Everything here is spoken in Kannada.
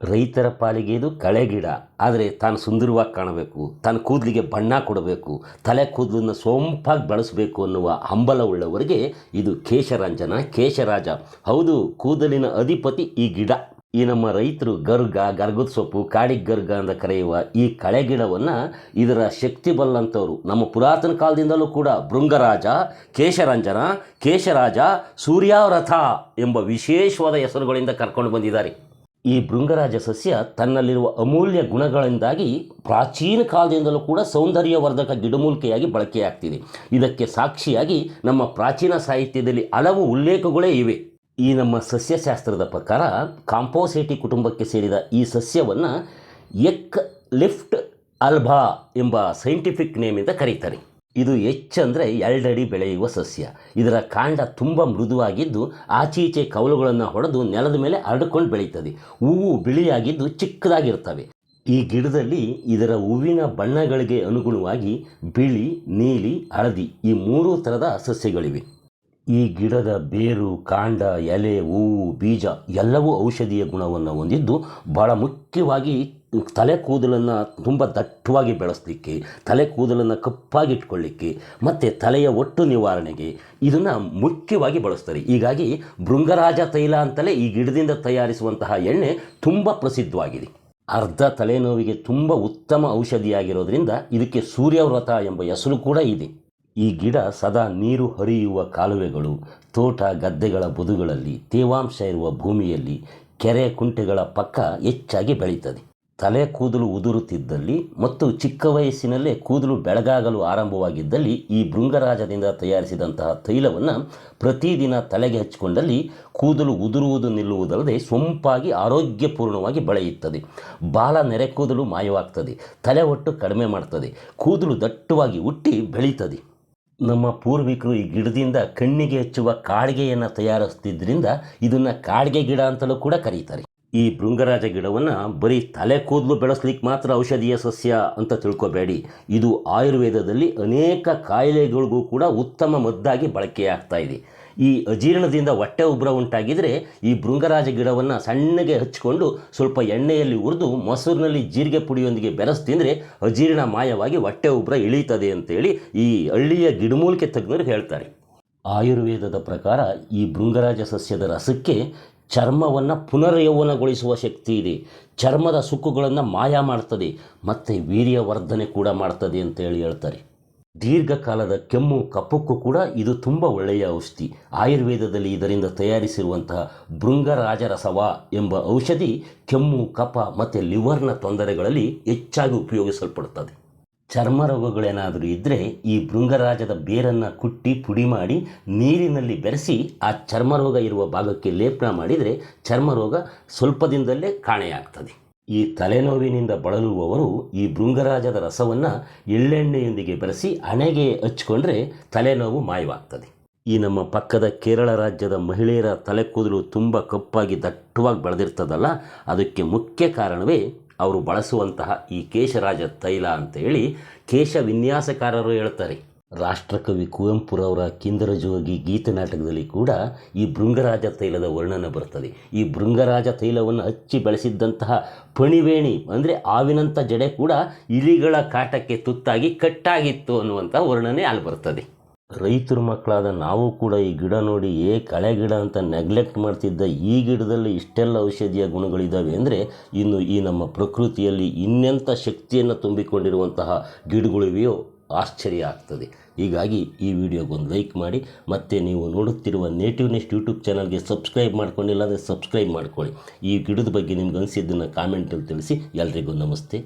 ರೈತರ ಪಾಲಿಗೆ ಇದು ಕಳೆಗಿಡ. ಆದರೆ ತಾನು ಸುಂದರವಾಗಿ ಕಾಣಬೇಕು, ತನ್ನ ಕೂದಲಿಗೆ ಬಣ್ಣ ಕೊಡಬೇಕು, ತಲೆ ಕೂದಲನ್ನು ಸೊಂಪಾಗಿ ಬಳಸಬೇಕು ಅನ್ನುವ ಹಂಬಲವುಳ್ಳವರಿಗೆ ಇದು ಕೇಶರಂಜನ, ಕೇಶರಾಜ. ಹೌದು, ಕೂದಲಿನ ಅಧಿಪತಿ ಈ ಗಿಡ. ಈ ನಮ್ಮ ರೈತರು ಗರ್ಗದ ಸೊಪ್ಪು, ಕಾಡಿಗೆ ಗರ್ಗ ಅಂತ ಕರೆಯುವ ಈ ಕಳೆಗಿಡವನ್ನು ಇದರ ಶಕ್ತಿ ಬಲ್ಲಂಥವರು ನಮ್ಮ ಪುರಾತನ ಕಾಲದಿಂದಲೂ ಕೂಡ ಭೃಂಗರಾಜ, ಕೇಶರಂಜನ, ಕೇಶರಾಜ, ಸೂರ್ಯಾರಥ ಎಂಬ ವಿಶೇಷವಾದ ಹೆಸರುಗಳಿಂದ ಕರ್ಕೊಂಡು ಬಂದಿದ್ದಾರೆ. ಈ ಭೃಂಗರಾಜ ಸಸ್ಯ ತನ್ನಲ್ಲಿರುವ ಅಮೂಲ್ಯ ಗುಣಗಳಿಂದಾಗಿ ಪ್ರಾಚೀನ ಕಾಲದಿಂದಲೂ ಕೂಡ ಸೌಂದರ್ಯವರ್ಧಕ ಗಿಡಮೂಲಿಕೆಯಾಗಿ ಬಳಕೆಯಾಗ್ತಿದೆ. ಇದಕ್ಕೆ ಸಾಕ್ಷಿಯಾಗಿ ನಮ್ಮ ಪ್ರಾಚೀನ ಸಾಹಿತ್ಯದಲ್ಲಿ ಹಲವು ಉಲ್ಲೇಖಗಳೇ ಇವೆ. ಈ ನಮ್ಮ ಸಸ್ಯಶಾಸ್ತ್ರದ ಪ್ರಕಾರ ಕಾಂಪೋಸೇಟಿ ಕುಟುಂಬಕ್ಕೆ ಸೇರಿದ ಈ ಸಸ್ಯವನ್ನು ಎಕ್ ಲಿಫ್ಟ್ ಅಲ್ಬಾ ಎಂಬ ಸೈಂಟಿಫಿಕ್ ನೇಮಿಂದ ಕರೀತಾರೆ. ಇದು ಹೆಚ್ಚಂದರೆ 2 ಅಡಿ ಬೆಳೆಯುವ ಸಸ್ಯ. ಇದರ ಕಾಂಡ ತುಂಬ ಮೃದುವಾಗಿದ್ದು ಆಚೀಚೆ ಕವಲುಗಳನ್ನು ಹೊಡೆದು ನೆಲದ ಮೇಲೆ ಹರಡಿಕೊಂಡು ಬೆಳೀತದೆ. ಹೂವು ಬಿಳಿಯಾಗಿದ್ದು ಚಿಕ್ಕದಾಗಿರ್ತವೆ. ಈ ಗಿಡದಲ್ಲಿ ಇದರ ಹೂವಿನ ಬಣ್ಣಗಳಿಗೆ ಅನುಗುಣವಾಗಿ ಬಿಳಿ, ನೀಲಿ, ಹಳದಿ ಈ 3 ಥರದ ಸಸ್ಯಗಳಿವೆ. ಈ ಗಿಡದ ಬೇರು, ಕಾಂಡ, ಎಲೆ, ಹೂವು, ಬೀಜ ಎಲ್ಲವೂ ಔಷಧೀಯ ಗುಣವನ್ನು ಹೊಂದಿದ್ದು ಬಹಳ ಮುಖ್ಯವಾಗಿ ತಲೆ ಕೂದಲನ್ನು ತುಂಬ ದಟ್ಟವಾಗಿ ಬೆಳೆಸಲಿಕ್ಕೆ, ತಲೆ ಕೂದಲನ್ನು ಕಪ್ಪಾಗಿಟ್ಕೊಳ್ಳಿಕ್ಕೆ ಮತ್ತು ತಲೆಯ ಒಟ್ಟು ನಿವಾರಣೆಗೆ ಇದನ್ನು ಮುಖ್ಯವಾಗಿ ಬಳಸ್ತಾರೆ. ಹೀಗಾಗಿ ಭೃಂಗರಾಜ ತೈಲ ಅಂತಲೇ ಈ ಗಿಡದಿಂದ ತಯಾರಿಸುವಂತಹ ಎಣ್ಣೆ ತುಂಬ ಪ್ರಸಿದ್ಧವಾಗಿದೆ. ಅರ್ಧ ತಲೆನೋವಿಗೆ ತುಂಬ ಉತ್ತಮ ಔಷಧಿಯಾಗಿರೋದ್ರಿಂದ ಇದಕ್ಕೆ ಸೂರ್ಯವ್ರತ ಎಂಬ ಹೆಸರು ಕೂಡ ಇದೆ. ಈ ಗಿಡ ಸದಾ ನೀರು ಹರಿಯುವ ಕಾಲುವೆಗಳು, ತೋಟ ಗದ್ದೆಗಳ ಬದುಗಳಲ್ಲಿ, ತೇವಾಂಶ ಇರುವ ಭೂಮಿಯಲ್ಲಿ, ಕೆರೆ ಕುಂಟೆಗಳ ಪಕ್ಕ ಹೆಚ್ಚಾಗಿ ಬೆಳೀತದೆ. ತಲೆ ಕೂದಲು ಉದುರುತ್ತಿದ್ದಲ್ಲಿ ಮತ್ತು ಚಿಕ್ಕ ವಯಸ್ಸಿನಲ್ಲೇ ಕೂದಲು ಬೆಳಗಾಗಲು ಆರಂಭವಾಗಿದ್ದಲ್ಲಿ ಈ ಭೃಂಗರಾಜದಿಂದ ತಯಾರಿಸಿದಂತಹ ತೈಲವನ್ನು ಪ್ರತಿದಿನ ತಲೆಗೆ ಹಚ್ಚಿಕೊಂಡಲ್ಲಿ ಕೂದಲು ಉದುರುವುದು ನಿಲ್ಲುವುದಲ್ಲದೆ ಸೊಂಪಾಗಿ ಆರೋಗ್ಯಪೂರ್ಣವಾಗಿ ಬೆಳೆಯುತ್ತದೆ. ಬಾಲ ನೆರೆ ಕೂದಲು ಮಾಯವಾಗ್ತದೆ, ತಲೆ ಒಟ್ಟು ಕಡಿಮೆ ಮಾಡ್ತದೆ, ಕೂದಲು ದಟ್ಟವಾಗಿ ಹುಟ್ಟಿ ಬೆಳೀತದೆ. ನಮ್ಮ ಪೂರ್ವಿಕರು ಈ ಗಿಡದಿಂದ ಕಣ್ಣಿಗೆ ಹಚ್ಚುವ ಕಾಡಿಗೆಯನ್ನು ತಯಾರಿಸ್ತಿದ್ದರಿಂದ ಇದನ್ನು ಕಾಡಿಗೆ ಗಿಡ ಅಂತಲೂ ಕೂಡ ಕರೀತಾರೆ. ಈ ಭೃಂಗರಾಜ ಗಿಡವನ್ನು ಬರೀ ತಲೆ ಕೂದಲು ಬೆಳೆಸ್ಲಿಕ್ಕೆ ಮಾತ್ರ ಔಷಧೀಯ ಸಸ್ಯ ಅಂತ ತಿಳ್ಕೊಬೇಡಿ. ಇದು ಆಯುರ್ವೇದದಲ್ಲಿ ಅನೇಕ ಕಾಯಿಲೆಗಳಿಗೂ ಕೂಡ ಉತ್ತಮ ಮದ್ದಾಗಿ ಬಳಕೆಯಾಗ್ತಾ ಇದೆ. ಈ ಅಜೀರ್ಣದಿಂದ ಹೊಟ್ಟೆ ಉಬ್ಬರ ಉಂಟಾಗಿದ್ದರೆ ಈ ಭೃಂಗರಾಜ ಗಿಡವನ್ನು ಸಣ್ಣಗೆ ಹಚ್ಚಿಕೊಂಡು ಸ್ವಲ್ಪ ಎಣ್ಣೆಯಲ್ಲಿ ಹುರಿದು ಮೊಸರಿನಲ್ಲಿ ಜೀರಿಗೆ ಪುಡಿಯೊಂದಿಗೆ ಬೆರೆಸಿ ತಿಂದರೆ ಅಜೀರ್ಣ ಮಾಯವಾಗಿ ಹೊಟ್ಟೆ ಉಬ್ಬರ ಇಳೀತದೆ ಅಂತೇಳಿ ಈ ಹಳ್ಳಿಯ ಗಿಡಮೂಲಿಕೆ ತಜ್ಞರು ಹೇಳ್ತಾರೆ. ಆಯುರ್ವೇದದ ಪ್ರಕಾರ ಈ ಭೃಂಗರಾಜ ಸಸ್ಯದ ರಸಕ್ಕೆ ಚರ್ಮವನ್ನು ಪುನರ್ಯೌವನಗೊಳಿಸುವ ಶಕ್ತಿ ಇದೆ. ಚರ್ಮದ ಸುಕ್ಕುಗಳನ್ನು ಮಾಯ ಮಾಡ್ತದೆ ಮತ್ತು ವೀರ್ಯವರ್ಧನೆ ಕೂಡ ಮಾಡ್ತದೆ ಅಂತೇಳಿ ಹೇಳ್ತಾರೆ. ದೀರ್ಘಕಾಲದ ಕೆಮ್ಮು ಕಫಕ್ಕೂ ಕೂಡ ಇದು ತುಂಬ ಒಳ್ಳೆಯ ಔಷಧಿ. ಆಯುರ್ವೇದದಲ್ಲಿ ಇದರಿಂದ ತಯಾರಿಸಿರುವಂತಹ ಭೃಂಗರಾಜರಸವ ಎಂಬ ಔಷಧಿ ಕೆಮ್ಮು, ಕಫ ಮತ್ತು ಲಿವರ್ನ ತೊಂದರೆಗಳಲ್ಲಿ ಹೆಚ್ಚಾಗಿ ಉಪಯೋಗಿಸಲ್ಪಡುತ್ತದೆ. ಚರ್ಮ ರೋಗಗಳೇನಾದರೂ ಇದ್ದರೆ ಈ ಭೃಂಗರಾಜದ ಬೇರನ್ನು ಕುಟ್ಟಿ ಪುಡಿ ಮಾಡಿ ನೀರಿನಲ್ಲಿ ಬೆರೆಸಿ ಆ ಚರ್ಮರೋಗ ಇರುವ ಭಾಗಕ್ಕೆ ಲೇಪನ ಮಾಡಿದರೆ ಚರ್ಮರೋಗ ಸ್ವಲ್ಪ ದಿನದಲ್ಲೇ ಕಾಣೆಯಾಗ್ತದೆ. ಈ ತಲೆನೋವಿನಿಂದ ಬಳಲುವವರು ಈ ಭೃಂಗರಾಜದ ರಸವನ್ನು ಎಳ್ಳೆಣ್ಣೆಯೊಂದಿಗೆ ಬೆರೆಸಿ ಹಣೆಗೆ ಹಚ್ಕೊಂಡ್ರೆ ತಲೆನೋವು ಮಾಯವಾಗ್ತದೆ. ಈ ನಮ್ಮ ಪಕ್ಕದ ಕೇರಳ ರಾಜ್ಯದ ಮಹಿಳೆಯರ ತಲೆ ಕೂದಲು ತುಂಬ ಕಪ್ಪಾಗಿ ದಟ್ಟವಾಗಿ ಬೆಳೆದಿರ್ತದಲ್ಲ, ಅದಕ್ಕೆ ಮುಖ್ಯ ಕಾರಣವೇ ಅವರು ಬಳಸುವಂತಹ ಈ ಕೇಶರಾಜ ತೈಲ ಅಂತೇಳಿ ಕೇಶ ವಿನ್ಯಾಸಕಾರರು ಹೇಳ್ತಾರೆ. ರಾಷ್ಟ್ರಕವಿ ಕುವೆಂಪುರವರ ಕಿಂದರಜೋಗಿ ಗೀತೆ ನಾಟಕದಲ್ಲಿ ಕೂಡ ಈ ಭೃಂಗರಾಜ ತೈಲದ ವರ್ಣನೆ ಬರ್ತದೆ. ಈ ಭೃಂಗರಾಜ ತೈಲವನ್ನು ಹಚ್ಚಿ ಬೆಳೆಸಿದ್ದಂತಹ ಪಣಿವೇಣಿ ಅಂದರೆ ಹಾವಿನಂಥ ಜಡೆ ಕೂಡ ಇಲಿಗಳ ಕಾಟಕ್ಕೆ ತುತ್ತಾಗಿ ಕಟ್ಟಾಗಿತ್ತು ಅನ್ನುವಂಥ ವರ್ಣನೆ ಅಲ್ಲಿ ಬರ್ತದೆ. ರೈತರ ಮಕ್ಕಳಾದ ನಾವು ಕೂಡ ಈ ಗಿಡ ನೋಡಿ ಕಳೆ ಗಿಡ ಅಂತ ನೆಗ್ಲೆಕ್ಟ್ ಮಾಡ್ತಿದ್ದ ಈ ಗಿಡದಲ್ಲಿ ಇಷ್ಟೆಲ್ಲ ಔಷಧೀಯ ಗುಣಗಳಿದ್ದಾವೆ ಅಂದರೆ ಇನ್ನು ಈ ನಮ್ಮ ಪ್ರಕೃತಿಯಲ್ಲಿ ಇನ್ನೆಂಥ ಶಕ್ತಿಯನ್ನು ತುಂಬಿಕೊಂಡಿರುವಂತಹ ಗಿಡಗಳಿವೆಯೋ ಆಶ್ಚರ್ಯ ಆಗ್ತದೆ. ಹೀಗಾಗಿ ಈ ವಿಡಿಯೋಗೊಂದು ಲೈಕ್ ಮಾಡಿ, ಮತ್ತು ನೀವು ನೋಡುತ್ತಿರುವ ನೇಟಿವ್ ನೆಸ್ಟ್ ಯೂಟ್ಯೂಬ್ ಚಾನಲ್ಗೆ ಸಬ್ಸ್ಕ್ರೈಬ್ ಮಾಡ್ಕೊಂಡಿಲ್ಲ ಅಂದರೆ ಸಬ್ಸ್ಕ್ರೈಬ್ ಮಾಡ್ಕೊಳ್ಳಿ. ಈ ಗಿಡದ ಬಗ್ಗೆ ನಿಮ್ಗೆ ಅನಿಸಿದ್ದನ್ನು ಕಾಮೆಂಟಲ್ಲಿ ತಿಳಿಸಿ. ಎಲ್ರಿಗೂ ನಮಸ್ತೆ.